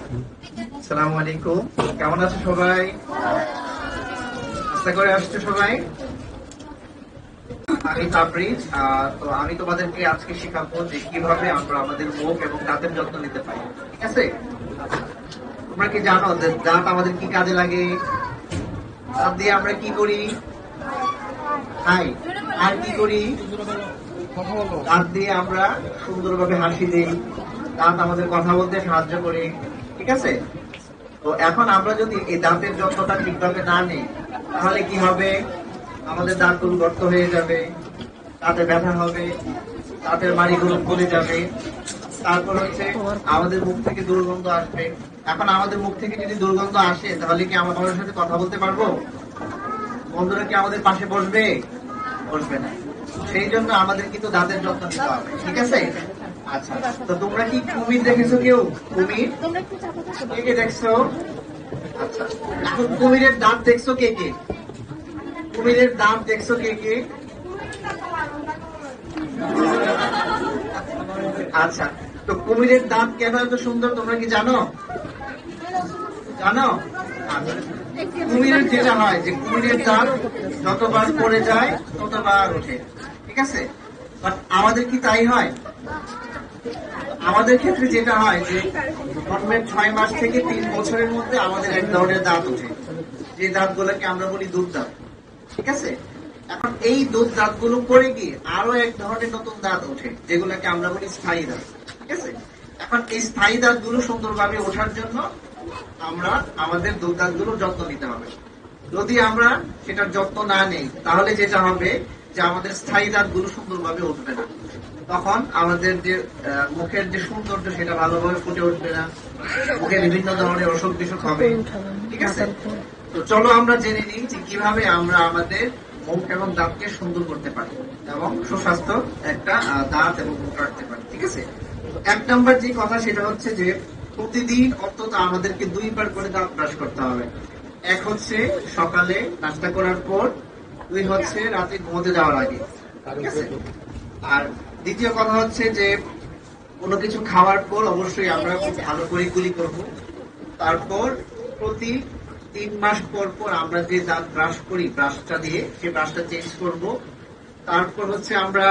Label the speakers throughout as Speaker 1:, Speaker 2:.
Speaker 1: আসসালামু আলাইকুম। কেমন আছো সবাই? আশা করে আসছো সবাই। আমি তাবরিজ। তো আমি তোমাদেরকে আজকে শেখাবো যে কিভাবে আমরা আমাদের মুখ এবং দাঁতের যত্ন নিতে পারি। ঠিক আছে? তোমরা কি জানো যে দাঁত আমাদের কি কাজে লাগে? দাঁত দিয়ে আমরা কি করি? খাই। আর কি করি? দাঁত দিয়ে আমরা সুন্দরভাবে হাসি দিই। দাঁত আমাদের কথা বলতে সাহায্য করে। ঠিক আছে? তো এখন আমরা যদি এই দাঁতের যত্নটা ঠিকভাবে না নিই, তাহলে কি হবে? আমাদের দাঁতগুলো গর্ত হয়ে যাবে, দাঁতে ব্যথা হবে, দাঁতের মাড়িগুলো ফুলে যাবে। তারপর হচ্ছে আমাদের মুখ থেকে দুর্গন্ধ আসবে। এখন আমাদের মুখ থেকে যদি দুর্গন্ধ আসে, তাহলে কি আমরা কারোর সাথে কথা বলতে পারবো? বন্ধুরা কি আমাদের পাশে বসবে? বসবে না। সেই জন্য আমাদের কিন্তু দাঁতের যত্ন নিতে হবে। ঠিক আছে? আচ্ছা, তো তোমরা কি কুমির দেখেছো কেউ? কুমির কে কে দেখছো? আচ্ছা, এখন কুমিরের দাঁত দেখছো কে কে? কুমিরের দাঁত দেখছো কে কে? আচ্ছা, তো কুমিরের দাঁত কেন এত সুন্দর তোমরা কি জানো? জানো? আচ্ছা, কুমিরের যেটা হয় যে কুমিরের দাঁত যতবার পড়ে যায় ততবার ওঠে। ঠিক আছে? বাট আমাদের কি তাই হয়? আমাদের ক্ষেত্রে যেটা হয় যে জন্মের 6 মাস থেকে 3 বছরের মধ্যে আমাদের এক ধরনের দাঁত ওঠে, যে দাঁতগুলোকে আমরা বলি দুধ দাঁত। ঠিক আছে? এখন এই দুধ দাঁতগুলো পড়ে গিয়ে আরো এক ধরনের নতুন দাঁত ওঠে, যেগুলোকে আমরা বলি স্থায়ী দাঁত। ঠিক আছে? এখন এই স্থায়ী দাঁতগুলো সুন্দরভাবে ওঠার জন্য আমরা আমাদের দুধ দাঁতগুলোর যত্ন নিতে হবে। যদি আমরা সেটার যত্ন না নেই, তাহলে যেটা হবে যে আমাদের স্থায়ী দাঁতগুলো সুন্দরভাবে উঠবে না। তখন আমাদের যে মুখের যে সৌন্দর্য সেটা ভালোভাবে ফুটে উঠবে না, মুখে বিভিন্ন ধরনের অসুখ বিসুখ হবে। ঠিক আছে? তো চলো আমরা জেনে নিই যে কিভাবে আমরা আমাদের মুখ এবং দাঁতকে সুন্দর করতে পারি এবং সুস্বাস্থ্য একটা দাঁত এবং মুখ রাখতে পারি। ঠিক আছে? 1 নম্বর যে কথা সেটা হচ্ছে যে প্রতিদিন অন্তত আমাদেরকে 2 বার করে দাঁত ব্রাশ করতে হবে। এক হচ্ছে সকালে নাস্তা করার পর, 2 হচ্ছে রাতে ঘুমোতে যাওয়ার আগে। ঠিক আছে? আর দ্বিতীয় কথা হচ্ছে যে কোনো কিছু খাওয়ার পর অবশ্যই আমরা খুব ভালো করে কুলি করব। তারপর প্রতি 3 মাস পর পর আমরা যে দাঁত ব্রাশ করি, ব্রাশটা দিয়ে সেই ব্রাশটা চেঞ্জ করব। তারপর হচ্ছে আমরা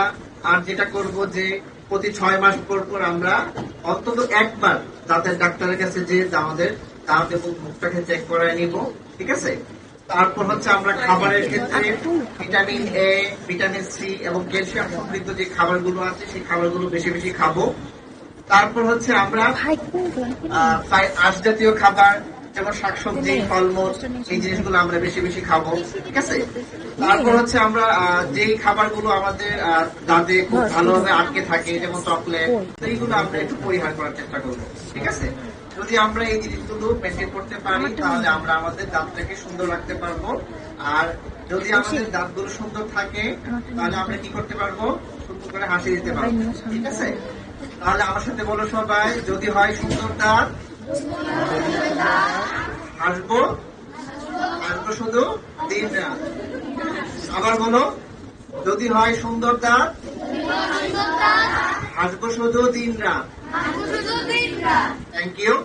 Speaker 1: আর যেটা করব যে প্রতি 6 মাস পর পর আমরা অন্তত একবার দাঁতের ডাক্তারের কাছে যে আমাদের দাঁত এবং মুখটাকে চেক করায় নিব। ঠিক আছে? তারপর হচ্ছে আমরা খাবারের ক্ষেত্রে ভিটামিন এ, ভিটামিন সি এবং ক্যালসিয়াম সমৃদ্ধ যে খাবারগুলো আছে সেই খাবারগুলো বেশি বেশি খাবো। তারপর হচ্ছে আমরা আঁশ জাতীয় খাবার যেমন শাকসবজি, ফলমূল, এই জিনিসগুলো আমরা বেশি বেশি খাবো। ঠিক আছে? তারপর হচ্ছে আমরা যেই খাবারগুলো আমাদের দাঁতে খুব ভালোভাবে আটকে থাকে, যেমন চকলেট, এইগুলো আমরা একটু পরিহার করার চেষ্টা করবো। ঠিক আছে? যদি আমরা এই জিনিসগুলো মেনটেন করতে পারি, তাহলে আমরা আমাদের দাঁতটাকে সুন্দর রাখতে পারবো। আর যদি আমাদের দাঁতগুলো সুন্দর থাকে, তাহলে আমরা কি করতে পারবো? সুন্দর করে হাসি দিতে পারবো। ঠিক আছে? তাহলে আমার সাথে বলো সবাই, যদি হয় সুন্দর দাঁত, হাসবো, হাসবো শুধু দিন রাত। আবার বলো, যদি হয় সুন্দর দাঁত, হাসবো শুধু দিন রাত। Thank you.